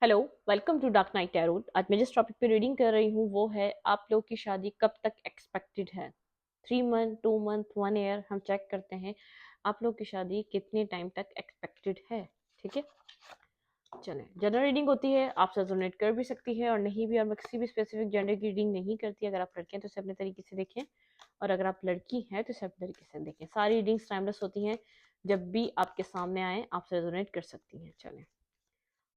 Hello, welcome to dark night tarot. आज मैं जिस टॉपिक पे रीडिंग कर रही हूँ वो है आप लोग की शादी कब तक एक्सपेक्टेड है। 3 मंथ, 2 मंथ, 1 ईयर हम चेक करते हैं आप लोग की शादी कितने टाइम तक एक्सपेक्टेड है। ठीक है, चलें। जनरल रीडिंग होती है, आप रेजोनेट कर भी सकती है और नहीं भी, और मैं किसी भी स्पेसिफिक जेंडर की रीडिंग नहीं करती। अगर आप लड़के हैं तो इसे अपने तरीके से देखें, और अगर आप लड़की हैं तो इसे अपने तरीके से देखें। सारी रीडिंग्स टाइमलेस होती हैं, जब भी आपके सामने आए आप रेजोनेट कर सकती हैं। चलें,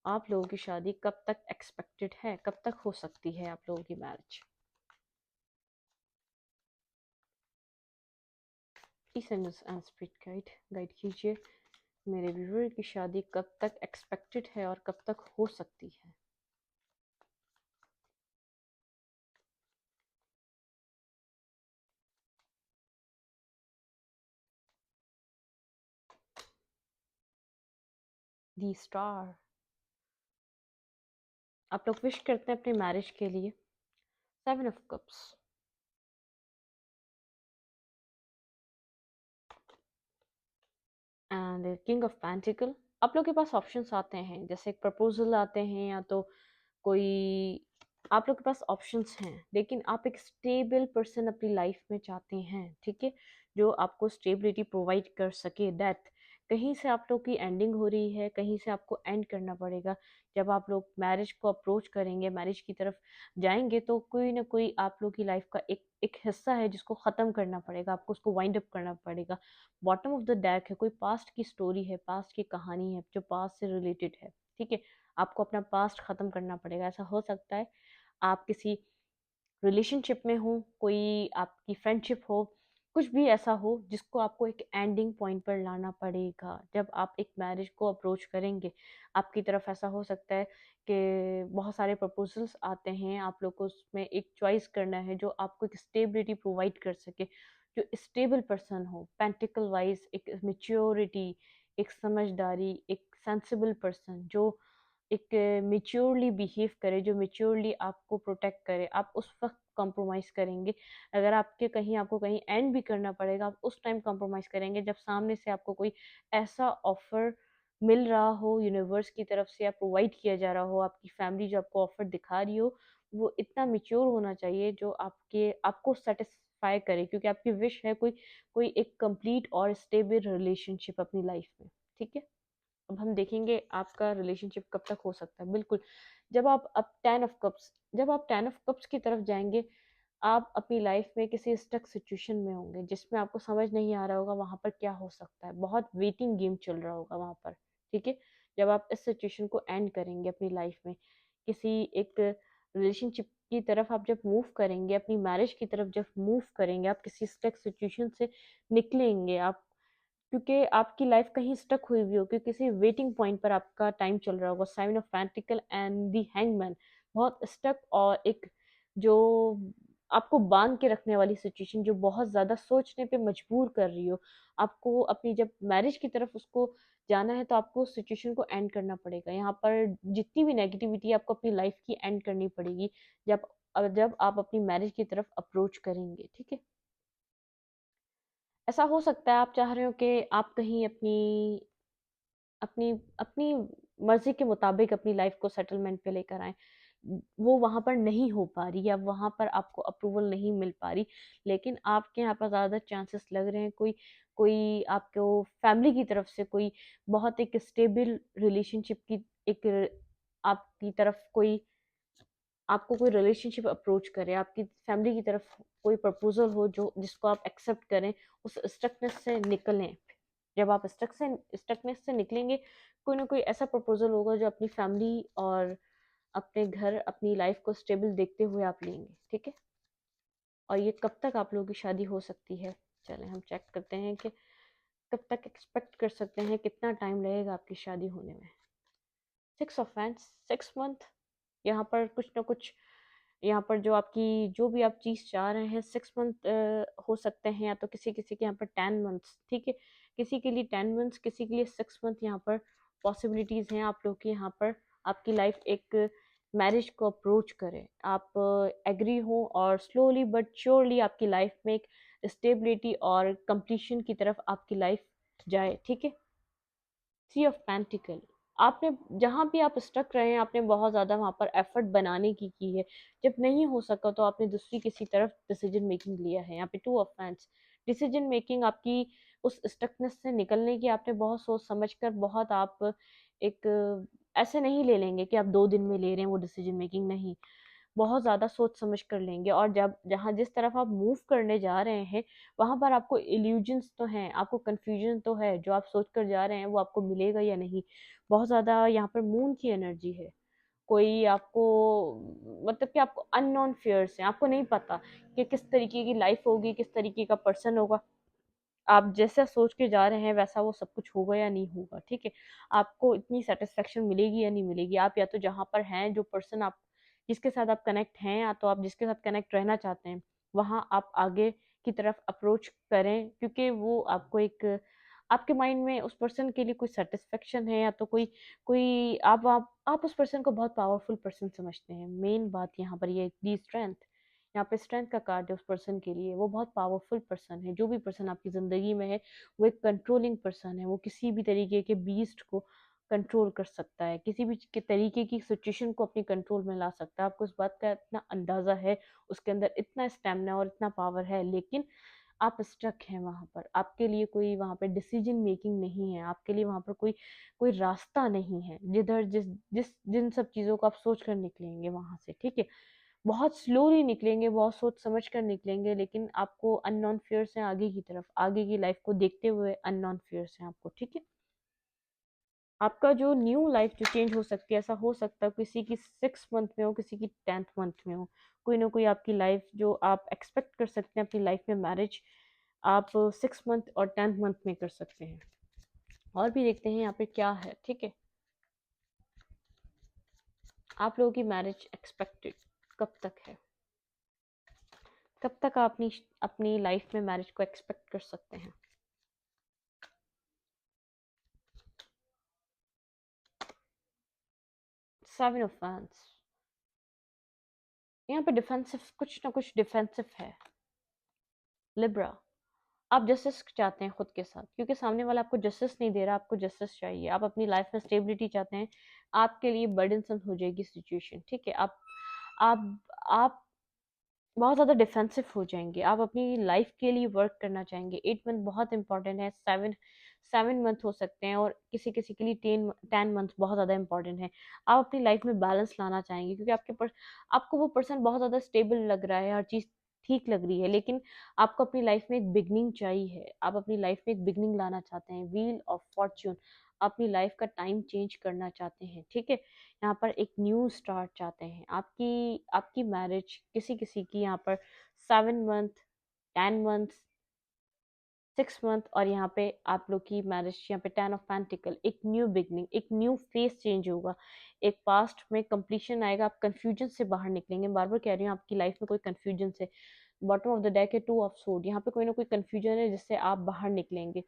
आप लोगों की शादी कब तक एक्सपेक्टेड है, कब तक हो सकती है आप लोगों की marriage. Please and spirit guide guide कीजिए मेरे व्यूअर की शादी कब तक एक्सपेक्टेड है और कब तक हो सकती है। दी स्टार, आप लोग विश करते हैं अपने मैरिज के लिए। 7 of cups, and king of pentacle. आप लोग के पास ऑप्शंस आते हैं, जैसे एक प्रपोजल आते हैं, या तो कोई, आप लोग के पास ऑप्शंस हैं, लेकिन आप एक स्टेबल पर्सन अपनी लाइफ में चाहते हैं। ठीक है, जो आपको स्टेबिलिटी प्रोवाइड कर सके। डेथ, कहीं से आप लोग की एंडिंग हो रही है, कहीं से आपको एंड करना पड़ेगा। जब आप लोग मैरिज को अप्रोच करेंगे, मैरिज की तरफ जाएंगे, तो कोई ना कोई आप लोग की लाइफ का एक एक हिस्सा है जिसको ख़त्म करना पड़ेगा, आपको उसको वाइंड अप करना पड़ेगा। बॉटम ऑफ द डेक है, कोई पास्ट की स्टोरी है, पास्ट की कहानी है जो पास्ट से रिलेटेड है। ठीक है, आपको अपना पास्ट ख़त्म करना पड़ेगा। ऐसा हो सकता है आप किसी रिलेशनशिप में हो, कोई आपकी फ्रेंडशिप हो, कुछ भी ऐसा हो जिसको आपको एक एंडिंग पॉइंट पर लाना पड़ेगा। जब आप एक मैरिज को अप्रोच करेंगे, आपकी तरफ ऐसा हो सकता है कि बहुत सारे प्रपोजल्स आते हैं, आप लोग को उसमें एक चॉइस करना है जो आपको एक स्टेबिलिटी प्रोवाइड कर सके, जो स्टेबल पर्सन हो, पेंटिकल वाइज एक मेच्योरिटी, एक समझदारी, एक सेंसिबल पर्सन जो एक मेच्योरली बिहेव करे, जो मेच्योरली आपको प्रोटेक्ट करे। आप उस वक्त कॉम्प्रोमाइज़ करेंगे। अगर आपको कहीं एंड भी करना पड़ेगा, आप उस टाइम कॉम्प्रोमाइज़ करेंगे जब सामने से आपको कोई ऐसा ऑफ़र मिल रहा हो, यूनिवर्स की तरफ से या प्रोवाइड किया जा रहा हो, आपकी फैमिली जो आपको ऑफ़र दिखा रही हो, वो इतना मैच्योर होना चाहिए जो आपको सैटिस्फाई करे, क्योंकि आपकी विश है कोई कोई एक कंप्लीट और स्टेबल रिलेशनशिप अपनी लाइफ में। ठीक है? अब हम देखेंगे आपका रिलेशनशिप कब तक हो सकता है। बिल्कुल, जब आप 10 ऑफ कप्स की तरफ जाएंगे, आप अपनी लाइफ में किसी स्टक सिचुएशन में होंगे जिसमें आपको समझ नहीं आ रहा होगा वहां पर क्या हो सकता है। बहुत वेटिंग गेम चल रहा होगा वहां पर। ठीक है, जब आप इस सिचुएशन को एंड करेंगे अपनी लाइफ में, किसी एक रिलेशनशिप की तरफ आप जब मूव करेंगे, अपनी मैरिज की तरफ जब मूव करेंगे, आप किसी स्टक सिचुएशन से निकलेंगे। आप, क्योंकि आपकी लाइफ कहीं स्टक हुई हुई होगी, किसी वेटिंग पॉइंट पर आपका टाइम चल रहा होगा। 7 of pentacle and the hangman, बहुत स्टक, और एक जो आपको बांध के रखने वाली सिचुएशन, जो बहुत ज़्यादा सोचने पे मजबूर कर रही हो। आपको अपनी जब मैरिज की तरफ उसको जाना है, तो आपको उस सिचुएशन को एंड करना पड़ेगा। यहाँ पर जितनी भी नेगेटिविटी आपको अपनी लाइफ की एंड करनी पड़ेगी जब जब आप अपनी मैरिज की तरफ अप्रोच करेंगे। ठीक है, ऐसा हो सकता है आप चाह रहे हो कि आप कहीं अपनी अपनी अपनी मर्जी के मुताबिक अपनी लाइफ को सेटलमेंट पे लेकर आए, वो वहां पर नहीं हो पा रही, या वहां पर आपको अप्रूवल नहीं मिल पा रही। लेकिन आपके यहाँ पर ज़्यादा चांसेस लग रहे हैं कोई कोई आपको फैमिली की तरफ से कोई बहुत एक स्टेबल रिलेशनशिप की एक आपकी तरफ कोई आपको कोई रिलेशनशिप अप्रोच करे, आपकी फैमिली की तरफ कोई प्रपोजल हो जो जिसको आप एक्सेप्ट करें, उस स्टकनेस से निकलें। जब आप स्टकनेस से निकलेंगे, कोई ना कोई ऐसा प्रपोजल होगा जो अपनी फैमिली और अपने घर, अपनी लाइफ को स्टेबल देखते हुए आप लेंगे। ठीक है, और ये कब तक आप लोगों की शादी हो सकती है। चलें हम चेक करते हैं कि कब तक एक्सपेक्ट कर सकते हैं, कितना टाइम लगेगा आपकी शादी होने में। 6 ऑफ वैंड्स, 6 मंथ। यहाँ पर कुछ ना कुछ, यहाँ पर जो भी आप चीज़ चाह रहे हैं, 6 मंथ हो सकते हैं, या तो किसी किसी के यहाँ पर 10 मंथ्स। ठीक है, किसी के लिए 10 मंथ्स, किसी के लिए 6 मंथ यहाँ पर पॉसिबिलिटीज़ हैं। आप लोग के यहाँ पर आपकी लाइफ एक मैरिज को अप्रोच करे, आप एग्री हो, और स्लोली बट श्योरली आपकी लाइफ में एक स्टेबिलिटी और कंप्लीशन की तरफ आपकी लाइफ जाए। ठीक है, 3 ऑफ पेंटिकल, आपने जहाँ भी आप स्टक रहे हैं, आपने बहुत ज़्यादा वहाँ पर एफर्ट बनाने की है। जब नहीं हो सका तो आपने दूसरी किसी तरफ डिसीजन मेकिंग लिया है। यहाँ पे two of hands, decision making आपकी उस स्टकनेस से निकलने की, आपने बहुत सोच समझ कर, बहुत आप एक ऐसे नहीं ले लेंगे कि आप 2 दिन में ले रहे हैं वो डिसीजन मेकिंग, नहीं, बहुत ज़्यादा सोच समझ कर लेंगे। और जब जहाँ जिस तरफ आप मूव करने जा रहे हैं, वहाँ पर आपको इल्यूजन्स तो हैं, आपको कन्फ्यूजन तो है, जो आप सोच कर जा रहे हैं वो आपको मिलेगा या नहीं। बहुत ज़्यादा यहाँ पर मून की एनर्जी है। कोई आपको, मतलब कि आपको अननोन फियर्स हैं, आपको नहीं पता कि किस तरीके की लाइफ होगी, किस तरीके का पर्सन होगा। आप जैसा सोच के जा रहे हैं वैसा वो सब कुछ होगा या नहीं होगा, ठीक है। आपको इतनी सेटिस्फेक्शन मिलेगी या नहीं मिलेगी। आप या तो जहाँ पर हैं, जो पर्सन आप जिसके साथ आप कनेक्ट हैं, या तो आप जिसके साथ कनेक्ट रहना चाहते हैं, वहाँ आप आगे की तरफ अप्रोच करें, क्योंकि वो आपको एक, आपके माइंड में उस पर्सन के लिए कोई सेटिस्फेक्शन है, या तो कोई कोई आप उस पर्सन को बहुत पावरफुल पर्सन समझते हैं। मेन बात यहाँ पर ये दी स्ट्रेंथ, यहाँ पे स्ट्रेंथ का कार्ड है उस पर्सन के लिए। वो बहुत पावरफुल पर्सन है। जो भी पर्सन आपकी ज़िंदगी में है, वो एक कंट्रोलिंग पर्सन है। वो किसी भी तरीके के बीस्ट को कंट्रोल कर सकता है, किसी भी के तरीके की सिचुएशन को अपने कंट्रोल में ला सकता है। आपको इस बात का इतना अंदाज़ा है, उसके अंदर इतना स्टेमिना और इतना पावर है, लेकिन आप स्टक हैं वहाँ पर। आपके लिए कोई वहाँ पे डिसीजन मेकिंग नहीं है, आपके लिए वहाँ पर कोई कोई रास्ता नहीं है जिधर जिस जिस जिन सब चीज़ों को आप सोच कर निकलेंगे वहाँ से, ठीक है। बहुत स्लोली निकलेंगे, बहुत सोच समझ कर निकलेंगे, लेकिन आपको अननोन फियर्स हैं आगे की तरफ, आगे की लाइफ को देखते हुए अननोन फियर्स हैं आपको, ठीक है। आपका जो न्यू लाइफ जो चेंज हो सकती है, ऐसा हो सकता है किसी की 6 मंथ में हो, किसी की 10th मंथ में हो। कोई ना कोई आपकी लाइफ जो आप एक्सपेक्ट कर सकते हैं अपनी लाइफ में मैरिज, आप 6 मंथ और 10th मंथ में कर सकते हैं। और भी देखते हैं यहाँ पे क्या है, ठीक है। आप लोगों की मैरिज एक्सपेक्टेड कब तक है, कब तक आप अपनी अपनी लाइफ में मैरिज को एक्सपेक्ट कर सकते हैं। 7 ऑफ वैंड्स, यहाँ पे डिफेंसिव, कुछ ना कुछ डिफेंसिव है। लिब्रा, आप जस्टिस चाहते हैं खुद के साथ, क्योंकि सामने वाला आपको जस्टिस नहीं दे रहा, आपको जस्टिस चाहिए। आप अपनी लाइफ में स्टेबिलिटी चाहते हैं। आपके लिए बर्डनसम हो जाएगी सिचुएशन, ठीक है। आप आप बहुत ज़्यादा डिफेंसिव हो जाएंगे। आप अपनी लाइफ के लिए वर्क करना चाहेंगे। 8 मंथ बहुत इंपॉर्टेंट है। 7 7 मंथ हो सकते हैं, और किसी किसी के लिए 10 10 मंथ बहुत ज़्यादा इंपॉर्टेंट है। आप अपनी लाइफ में बैलेंस लाना चाहेंगे, क्योंकि आपको वो पर्सन बहुत ज़्यादा स्टेबल लग रहा है, हर चीज़ ठीक लग रही है, लेकिन आपको अपनी लाइफ में एक बिगनिंग चाहिए है। आप अपनी लाइफ में एक बिगनिंग लाना चाहते हैं, व्हील ऑफ फॉर्च्यून। अपनी लाइफ का टाइम चेंज करना चाहते हैं, ठीक है। यहाँ पर एक न्यू स्टार्ट चाहते हैं। आपकी आपकी मैरिज किसी किसी की यहाँ पर 7 मंथ, 10 मंथ, 6 मंथ, और यहाँ पे आप लोग की मैरिज यहाँ पे 10 ऑफ पेंटिकल, एक न्यू बिगनिंग, एक न्यू फेस चेंज होगा। एक पास्ट में कंप्लीशन आएगा, आप कंफ्यूजन से बाहर निकलेंगे। बार बार कह रही हूँ, आपकी लाइफ में कोई कंफ्यूजन से, बॉटम ऑफ द डेक है 2 ऑफ सोर्ड, यहाँ पे कोई ना कोई कंफ्यूजन है जिससे आप बाहर निकलेंगे।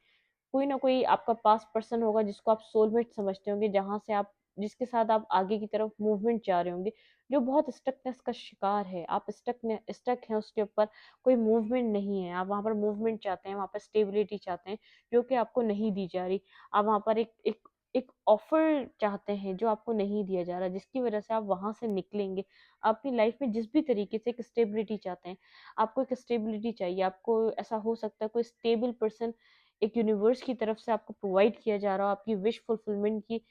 कोई ना कोई आपका पास पर्सन होगा जिसको आप सोलमेट समझते होंगे, जहाँ से आप, जिसके साथ आप आगे की तरफ मूवमेंट जा रहे होंगे, जो बहुत स्टकनेस का शिकार है। आप स्टक हैं उसके ऊपर, कोई मूवमेंट नहीं है। आप वहाँ पर मूवमेंट चाहते हैं, वहाँ पर स्टेबिलिटी चाहते हैं, जो कि आपको नहीं दी जा रही। आप वहाँ पर एक ऑफर चाहते हैं जो आपको नहीं दिया जा रहा, जिसकी वजह से आप वहां से निकलेंगे। आप अपनी लाइफ में जिस भी तरीके से एक स्टेबिलिटी चाहते हैं, आपको एक स्टेबिलिटी चाहिए। आपको ऐसा हो सकता है कोई स्टेबल पर्सन एक यूनिवर्स की तरफ से आपको प्रोवाइड किया जा रहा हो, आपकी विश फुलफिलमेंट की,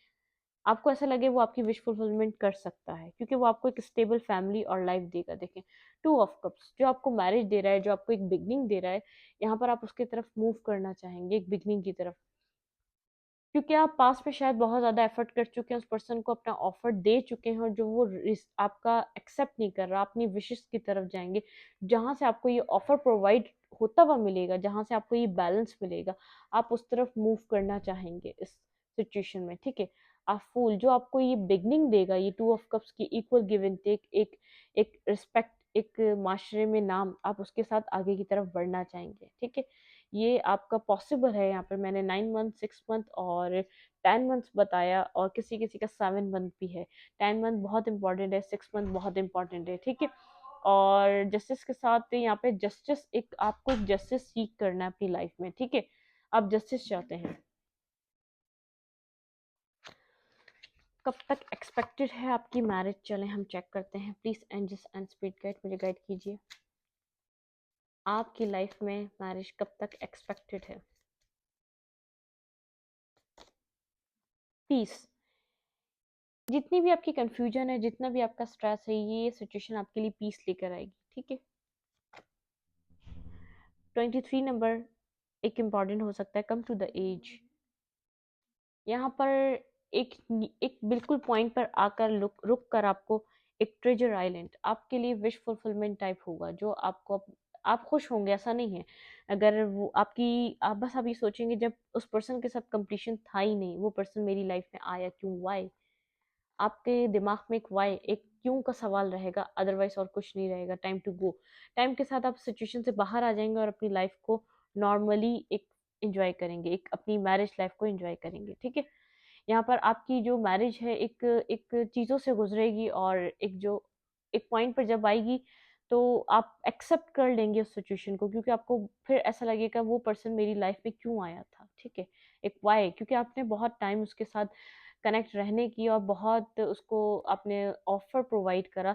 आपको ऐसा लगे वो आपकी विश फुलफिलमेंट कर सकता है, क्योंकि वो आपको एक स्टेबल फैमिली और लाइफ देगा। देखें, 2 ऑफ कप्स जो आपको मैरिज दे रहा है, जो आपको एक बिगनिंग दे रहा है, यहाँ पर आप उसकी तरफ मूव करना चाहेंगे, एक बिगनिंग की तरफ, क्योंकि आप पास में शायद बहुत ज़्यादा एफर्ट कर चुके हैं, उस पर्सन को अपना ऑफर दे चुके हैं, और जो वो आपका एक्सेप्ट नहीं कर रहा, अपनी विशेस की तरफ जाएंगे, जहाँ से आपको ये ऑफर प्रोवाइड होता हुआ मिलेगा, जहाँ से आपको ये बैलेंस मिलेगा, आप उस तरफ मूव करना चाहेंगे इस सिचुएशन में, ठीक है। आप फूल, जो आपको ये बिगनिंग देगा, ये 2 ऑफ कप्स की इक्वल गिव एंड टेक, एक एक रिस्पेक्ट, एक माशरे में नाम, आप उसके साथ आगे की तरफ बढ़ना चाहेंगे, ठीक है। ये आपका पॉसिबल है। यहाँ पर मैंने 9 मंथ, 6 मंथ और 10 मंथ्स बताया, और किसी किसी का 7 मंथ भी है। 10 मंथ बहुत इंपॉर्टेंट है, 6 मंथ बहुत इंपॉर्टेंट है, ठीक है। और जस्टिस के साथ यहाँ पे जस्टिस, एक आपको एक जस्टिस सीख करना है अपनी लाइफ में, ठीक है। आप जस्टिस चाहते हैं। कब तक एक्सपेक्टेड है आपकी मैरिज? चलें हम चेक करते हैं। Please angels and spirit guide मुझे गाइड कीजिए, आपकी लाइफ में मैरिज कब तक एक्सपेक्टेड है? पीस। जितनी भी आपकी कंफ्यूजन है, जितना भी आपका स्ट्रेस है, ये सिचुएशन आपके लिए पीस लेकर आएगी, ठीक है। 23 नंबर एक इम्पॉर्टेंट हो सकता है, कम टू द एज। यहाँ पर एक एक बिल्कुल पॉइंट पर आकर रुक कर आपको एक ट्रेजर आइलैंड आपके लिए विश फुलफिलमेंट टाइप होगा, जो आपको आप खुश होंगे, ऐसा नहीं है। अगर वो आपकी आप बस आप ये सोचेंगे, जब उस पर्सन के साथ कंप्लीशन था ही नहीं, वो पर्सन मेरी लाइफ में आया क्यों, वाई? आपके दिमाग में एक वाई, एक क्यों का सवाल रहेगा, अदरवाइज और कुछ नहीं रहेगा। Time to go. टाइम के साथ आप सिचुएशन से बाहर आ जाएंगे और अपनी लाइफ को नॉर्मली एक एंजॉय करेंगे, एक अपनी मैरिज लाइफ को एंजॉय करेंगे, ठीक है। यहाँ पर आपकी जो मैरिज है एक एक चीज़ों से गुजरेगी, और एक जो एक पॉइंट पर जब आएगी तो आप एक्सेप्ट कर लेंगे उस सिचुएशन को, क्योंकि आपको फिर ऐसा लगेगा वो पर्सन मेरी लाइफ में क्यों आया था, ठीक है। एक वाई, क्योंकि आपने बहुत टाइम उसके साथ कनेक्ट रहने की और बहुत उसको आपने ऑफर प्रोवाइड करा,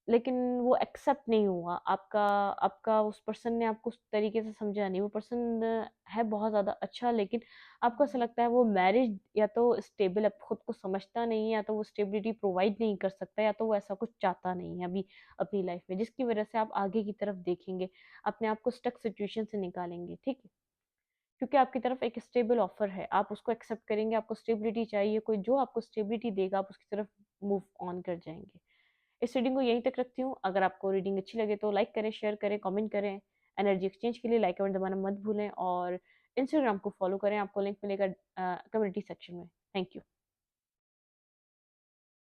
लेकिन वो एक्सेप्ट नहीं हुआ आपका। आपका उस पर्सन ने आपको उस तरीके से समझा नहीं। वो पर्सन है बहुत ज़्यादा अच्छा, लेकिन आपको ऐसा लगता है वो मैरिज या तो स्टेबल अब खुद को समझता नहीं है, या तो वो स्टेबिलिटी प्रोवाइड नहीं कर सकता, या तो वो ऐसा कुछ चाहता नहीं है अभी अपनी लाइफ में, जिसकी वजह से आप आगे की तरफ देखेंगे, अपने आप को स्टक सिचुएशन से निकालेंगे, ठीक है। क्योंकि आपकी तरफ एक स्टेबल ऑफर है, आप उसको एक्सेप्ट करेंगे। आपको स्टेबिलिटी चाहिए, कोई जो आपको स्टेबिलिटी देगा आप उसकी तरफ मूव ऑन कर जाएंगे। इस रीडिंग को यहीं तक रखती हूँ। अगर आपको रीडिंग अच्छी लगे तो लाइक करें, शेयर करें, कमेंट करें। एनर्जी एक्सचेंज के लिए लाइक कमेंट दबाना मत भूलें, और इंस्टाग्राम को फॉलो करें, आपको लिंक मिलेगा कम्युनिटी सेक्शन में। Thank you.